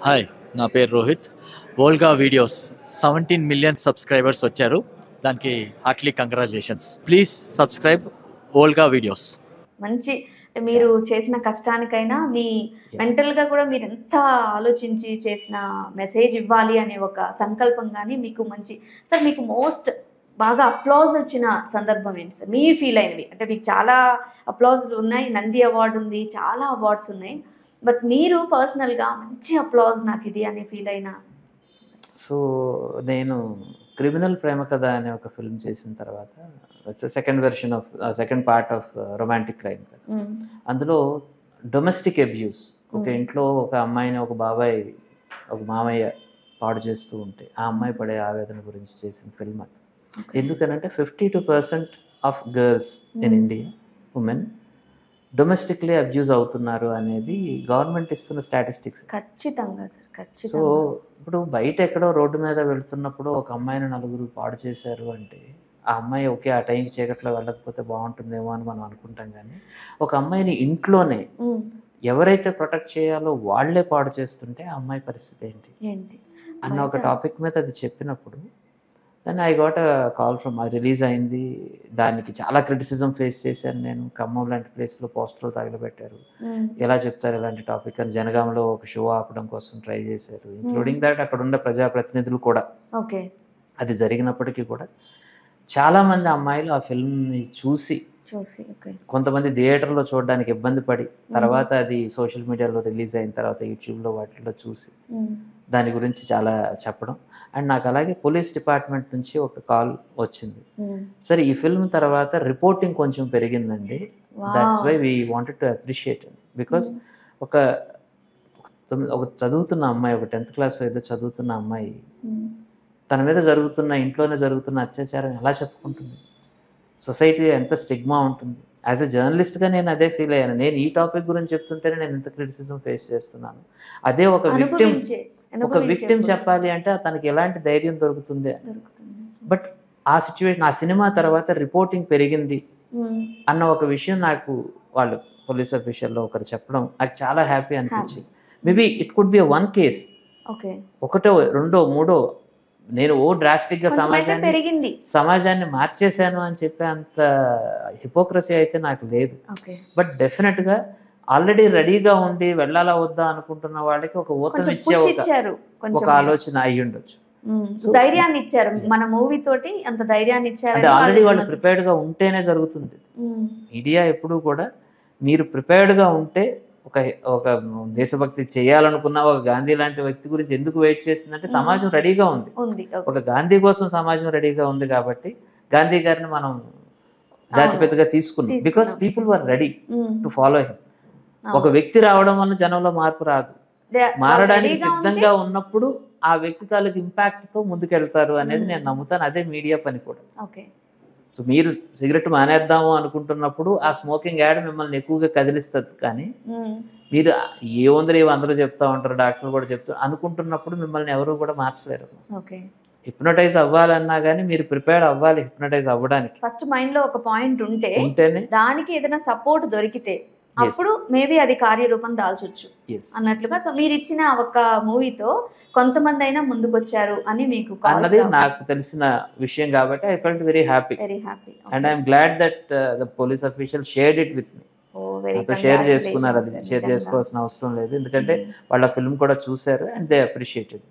Hi, నా పేరు Rohit. Volga videos 17 million subscribers వచ్చారు. దానికి Hartley congratulations. Please subscribe Volga videos. మంచి మీరు చేసిన కష్టానికైనా మీ మెంటల్గా కూడా మీరు ఎంత ఆలోచించి చేసిన మెసేజ్ ఇవ్వాలి అనే ఒక సంకల్పం కానీ మీకు మంచి సార్. మీకు మోస్ట్ బాగా అప్లాజ్ వచ్చిన సందర్భం ఏంటి సార్? మీరు ఫీల్ అయినవి అంటే మీకు చాలా అప్లాజ్లు ఉన్నాయి, నంది అవార్డు ఉంది, చాలా అవార్డ్స్ ఉన్నాయి, బట్ మీరు పర్సనల్గా మంచి అప్లాజ్ నాకు ఇది అని ఫీల్ అయినా? సో నేను క్రిమినల్ ప్రేమ కథ అనే ఒక ఫిల్మ్ చేసిన తర్వాత second version of second part of romantic crime కథ. అందులో డొమెస్టిక్ అబ్యూస్, ఒక ఇంట్లో ఒక అమ్మాయిని ఒక బాబాయ్ ఒక మామయ్య పాడు చేస్తూ ఉంటే ఆ అమ్మాయి పడే ఆవేదన గురించి చేసిన ఫిల్మ్ అది. ఎందుకనంటే 52% of girls in India, women domestically abuse అవుతున్నారు అనేది గవర్నమెంట్ ఇస్తున్న స్టాటిస్టిక్స్. ఖచ్చితంగా సార్, సో ఖచ్చితంగా. ఇప్పుడు బయట ఎక్కడో రోడ్డు మీద వెళ్తున్నప్పుడు ఒక అమ్మాయిని నలుగురు పాడు చేశారు అంటే ఆ అమ్మాయి ఓకే ఆ టైంకి చీకట్లో వెళ్ళకపోతే బాగుంటుందేమో అని మనం అనుకుంటాం. కానీ ఒక అమ్మాయిని ఇంట్లోనే ఎవరైతే ప్రొటెక్ట్ చేయాలో వాళ్లే పాడు చేస్తుంటే ఆ అమ్మాయి పరిస్థితి ఏంటి అన్న ఒక టాపిక్ మీద అది చెప్పినప్పుడు then I got a call from, అది రిలీజ్ అయింది. దానికి చాలా క్రిటిసిజం ఫేస్ చేశాను నేను. ఖమ్మం లాంటి ప్లేస్లో పోస్టర్లు తగలబెట్టారు, ఎలా చెప్తారు ఇలాంటి టాపిక్ అని. జనగాంలో ఒక షో ఆపడం కోసం ట్రై చేశారు, ఇంక్లూడింగ్ దట్ అక్కడ ఉన్న ప్రజాప్రతినిధులు కూడా. ఓకే, అది జరిగినప్పటికీ కూడా చాలామంది అమ్మాయిలు ఆ ఫిల్మ్ని చూసి కొంతమంది థియేటర్లో చూడడానికి ఇబ్బంది పడి తర్వాత అది సోషల్ మీడియాలో రిలీజ్ అయిన తర్వాత యూట్యూబ్లో వాటిలో చూసి దాని గురించి చాలా చెప్పడం. అండ్ నాకు అలాగే పోలీస్ డిపార్ట్మెంట్ నుంచి ఒక కాల్ వచ్చింది, సరే ఈ ఫిల్మ్ తర్వాత రిపోర్టింగ్ కొంచెం పెరిగిందండి, that's why we wanted to appreciate. Because ఒక చదువుతున్న అమ్మాయి, ఒక 10th క్లాస్ ఏదో చదువుతున్న అమ్మాయి తన మీద జరుగుతున్న, ఇంట్లోనే జరుగుతున్న అత్యాచారం ఎలా చెప్పుకుంటుంది? సొసైటీ ఎంత స్టిగ్మా ఉంటుంది. యాజ్ ఎ జర్నలిస్ట్గా నేను అదే ఫీల్ అయ్యాను. నేను ఈ టాపిక్ గురించి చెప్తుంటేనే నేను ఎంత క్రిటిసిజం ఫేస్ చేస్తున్నాను. అదే ఒక విక్టిమ్ చెప్పాలి అంటే తనకి ఎలాంటి ధైర్యం దొరుకుతుంది. బట్ ఆ సిచ్యువేషన్, ఆ సినిమా తర్వాత రిపోర్టింగ్ పెరిగింది అన్న ఒక విషయం నాకు వాళ్ళు పోలీస్ అఫీషియల్లో ఒకరు చెప్పడం నాకు చాలా హ్యాపీ అనిపించింది. Maybe it could be one case, ఒకటో రెండో మూడో, నేను డ్రాస్టిక్గా సమాజాన్ని మార్చేశాను అని చెప్పే అంత హిపోక్రసీ అయితే నాకు లేదు. బట్ డెఫినెట్గా ఆల్రెడీ రెడీగా ఉండి వెళ్ళాలా వద్దా అనుకుంటున్న వాళ్ళకి ఒక ఊతం ఇచ్చే ఒక ఆలోచన అయ్యి ఉండొచ్చు. ధైర్యాన్ని ఇచ్చారు మన మూవీ తోటి, అంత ధైర్యాన్ని ఇచ్చారు. అంటే ఆల్రెడీ వాళ్ళు ప్రిపేర్డ్గా ఉంటేనే జరుగుతుంది. మీడియా ఎప్పుడు కూడా మీరు ప్రిపేర్డ్గా ఉంటే, ఒక దేశభక్తి చేయాలనుకున్న ఒక గాంధీ లాంటి వ్యక్తి గురించి ఎందుకు వెయిట్ చేస్తుందంటే సమాజం రెడీగా ఉంది. ఒక గాంధీ కోసం సమాజం రెడీగా ఉంది కాబట్టి గాంధీ గారిని మనం జాతిపితగా తీసుకున్నాం. Because people were ready to follow him. ఒక వ్యక్తి రావడం వల్ల జనంలో మార్పు రాదు. మారడానికి సిద్ధంగా ఉన్నప్పుడు ఆ వ్యక్తి తాలూకు ఇంపాక్ట్తో ముందుకెళ్తారు అనేది నేను నమ్ముతాను. అదే మీడియా పని కూడా. సో మీరు సిగరెట్ మానేద్దాము అనుకుంటున్నప్పుడు ఆ స్మోకింగ్ యాడ్ మిమ్మల్ని ఎక్కువగా కదిలిస్తుంది. కానీ మీరు అందరూ చెప్తా ఉంటారు, డాక్టర్లు కూడా చెప్తారు అనుకుంటున్నప్పుడు మిమ్మల్ని ఎవరు కూడా మార్చలేరు. హిప్నటైజ్ అవ్వాలన్నా కానీ మీరు ప్రిపేర్డ్ అవ్వాలి హిప్నటైజ్ అవ్వడానికి. ఫస్ట్ మైండ్ లో ఒక పాయింట్ ఉంటేనే దానికి ఏదైనా సపోర్ట్ దొరికితే అప్పుడు మేబీ అది కార్యరూపం దాల్చొచ్చు అన్నట్లుగా. సో మీరు ఇచ్చిన ఒక మూవీతో కొంతమంది అయినా ముందుకొచ్చారు అని మీకు అన్నది నాకు తెలిసిన విషయం కాబట్టి I felt very happy and I'm glad that the police official shared it with me. Share చేసుకున్నారు. అది షేర్ చేసుకోవాల్సిన అవసరం లేదు, ఎందుకంటే వాళ్ళ ఫిల్మ్ కూడా చూశారు అండ్ దే అప్రిషియేటెడ్.